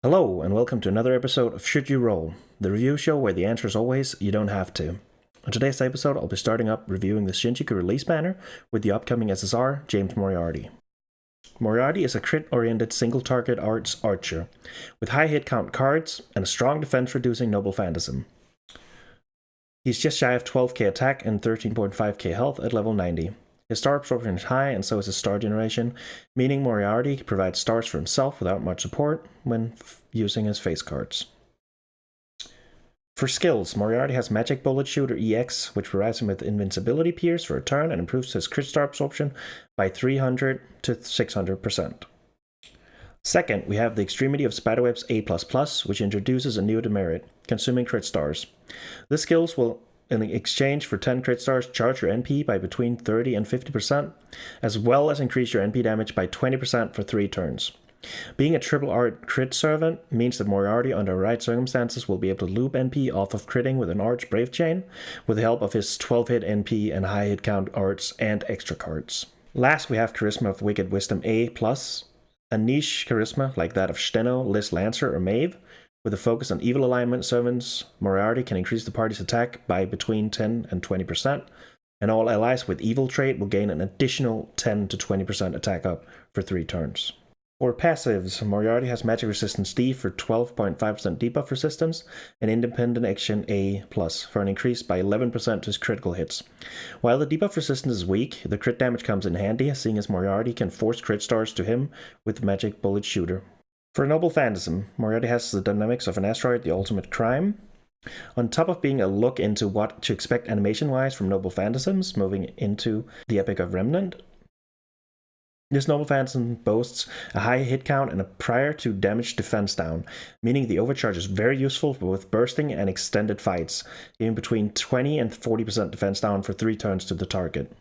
Hello, and welcome to another episode of Should You Roll, the review show where the answer is always you don't have to. On today's episode, I'll be starting up reviewing the Shinjuku release banner with the upcoming SSR, James Moriarty. Moriarty is a crit-oriented single-target arts archer, with high hit count cards and a strong defense-reducing noble phantasm. He's just shy of 12k attack and 13.5k health at level 90. His star absorption is high, and so is his star generation, meaning Moriarty provides stars for himself without much support when using his face cards. For skills, Moriarty has Magic Bullet Shooter EX, which provides him with Invincibility Pierce for a turn and improves his crit star absorption by 300 to 600%. Second, we have the Extremity of Spiderweb's A++, which introduces a new demerit, consuming crit stars. This skill will, in exchange for 10 crit stars, charge your NP by between 30 and 50%, as well as increase your NP damage by 20% for 3 turns. Being a triple art crit servant means that Moriarty, under right circumstances, will be able to loop NP off of critting with an Arch Brave Chain, with the help of his 12 hit NP and high hit count arts and extra cards. Last, we have Charisma of Wicked Wisdom A+, a niche charisma like that of Steno, Liz Lancer, or Maeve. With a focus on evil alignment servants, Moriarty can increase the party's attack by between 10 and 20%, and all allies with evil trait will gain an additional 10 to 20% attack up for 3 turns. For passives, Moriarty has Magic Resistance D for 12.5% debuff resistance, and Independent Action A+, for an increase by 11% to his critical hits. While the debuff resistance is weak, the crit damage comes in handy, seeing as Moriarty can force crit stars to him with Magic Bullet Shooter. For Noble Phantasm, Moriarty has the dynamics of an asteroid, the ultimate crime. On top of being a look into what to expect animation-wise from Noble Phantasms, moving into the Epic of Remnant, this Noble Phantasm boasts a high hit count and a prior to damage defense down, meaning the overcharge is very useful for both bursting and extended fights, giving between 20 and 40% defense down for 3 turns to the target.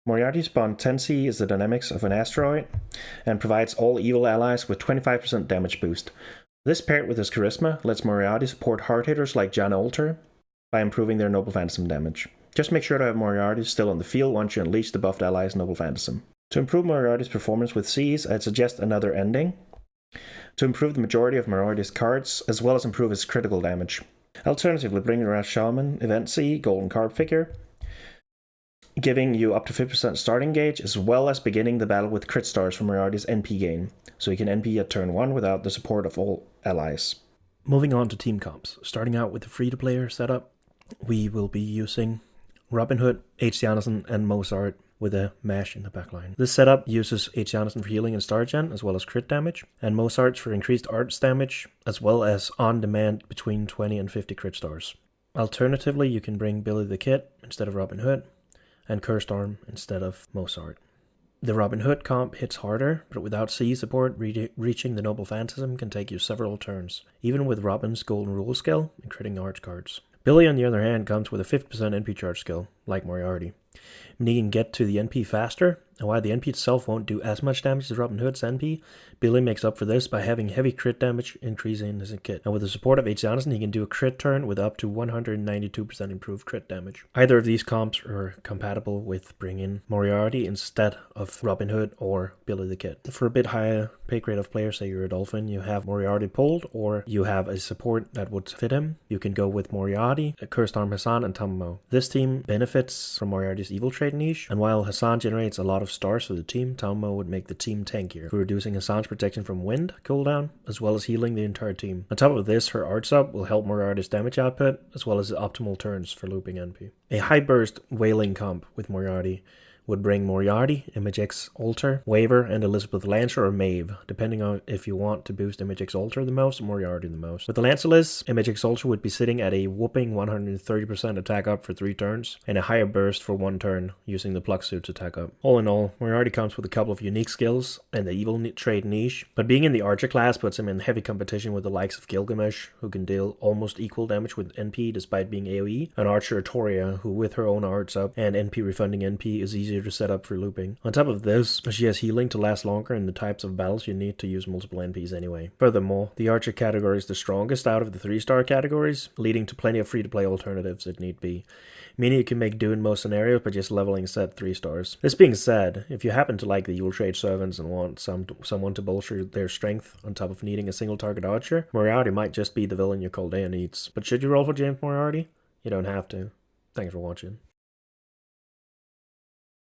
Moriarty's Bond 10C is the dynamics of an asteroid, and provides all evil allies with 25% damage boost. This, paired with his charisma, lets Moriarty support hard hitters like John Olter by improving their Noble Phantasm damage. Just make sure to have Moriarty still on the field once you unleash the buffed ally's Noble Phantasm. To improve Moriarty's performance with Cs, I'd suggest another ending, to improve the majority of Moriarty's cards, as well as improve his critical damage. Alternatively, bring the Shaman Event C Golden Card figure, giving you up to 50% starting gauge, as well as beginning the battle with crit stars from Moriarty's NP gain, so you can NP at turn 1 without the support of all allies. Moving on to team comps. Starting out with the free-to-player setup, we will be using Robin Hood, H. Jansen, and Mozart with a mash in the backline. This setup uses H. Jansen for healing and star gen, as well as crit damage, and Mozart for increased arts damage, as well as on-demand between 20 and 50 crit stars. Alternatively, you can bring Billy the Kid instead of Robin Hood, and Cursed Arm instead of Mozart. The Robin Hood comp hits harder, but without C support, reaching the Noble Phantasm can take you several turns, even with Robin's Golden Rule skill and critting arch cards. Billy, on the other hand, comes with a 50% NP charge skill, like Moriarty, meaning he can get to the NP faster, and while the NP itself won't do as much damage as Robin Hood's NP, Billy makes up for this by having heavy crit damage increasing his kit. And with the support of H. Jansen, he can do a crit turn with up to 192% improved crit damage. Either of these comps are compatible with bringing Moriarty instead of Robin Hood or Billy the Kid. For a bit higher pay grade of players, say you're a Dolphin, you have Moriarty pulled, or you have a support that would fit him, you can go with Moriarty, Cursed Arm Hassan, and Tammo. This team benefits from Moriarty's evil trait niche, and while Hassan generates a lot of stars for the team, Tammo would make the team tankier for reducing Hassan's protection from wind cooldown, as well as healing the entire team. On top of this, her arts up will help Moriarty's damage output, as well as the optimal turns for looping NP. A high burst wailing comp with Moriarty would bring Moriarty, Image X Alter, Waver, and Elizabeth Lancer or Maeve, depending on if you want to boost Image X Alter the most or Moriarty the most. With the Lancer, Image X Alter would be sitting at a whooping 130% attack up for 3 turns, and a higher burst for 1 turn, using the Pluck Suit's attack up. All in all, Moriarty comes with a couple of unique skills and the evil trait niche, but being in the Archer class puts him in heavy competition with the likes of Gilgamesh, who can deal almost equal damage with NP despite being AoE, and Archer Artoria, who with her own arts up and NP refunding NP is easier easier to set up for looping. On top of this, she has healing to last longer in the types of battles you need to use multiple NPs anyway. Furthermore, the archer category is the strongest out of the 3-star categories, leading to plenty of free-to-play alternatives if need be, meaning you can make do in most scenarios by just leveling set 3 stars. This being said, if you happen to like the Yule Trade servants and want someone to bolster their strength on top of needing a single target archer, Moriarty might just be the villain your Coldea needs. But should you roll for James Moriarty? You don't have to. Thanks for watching.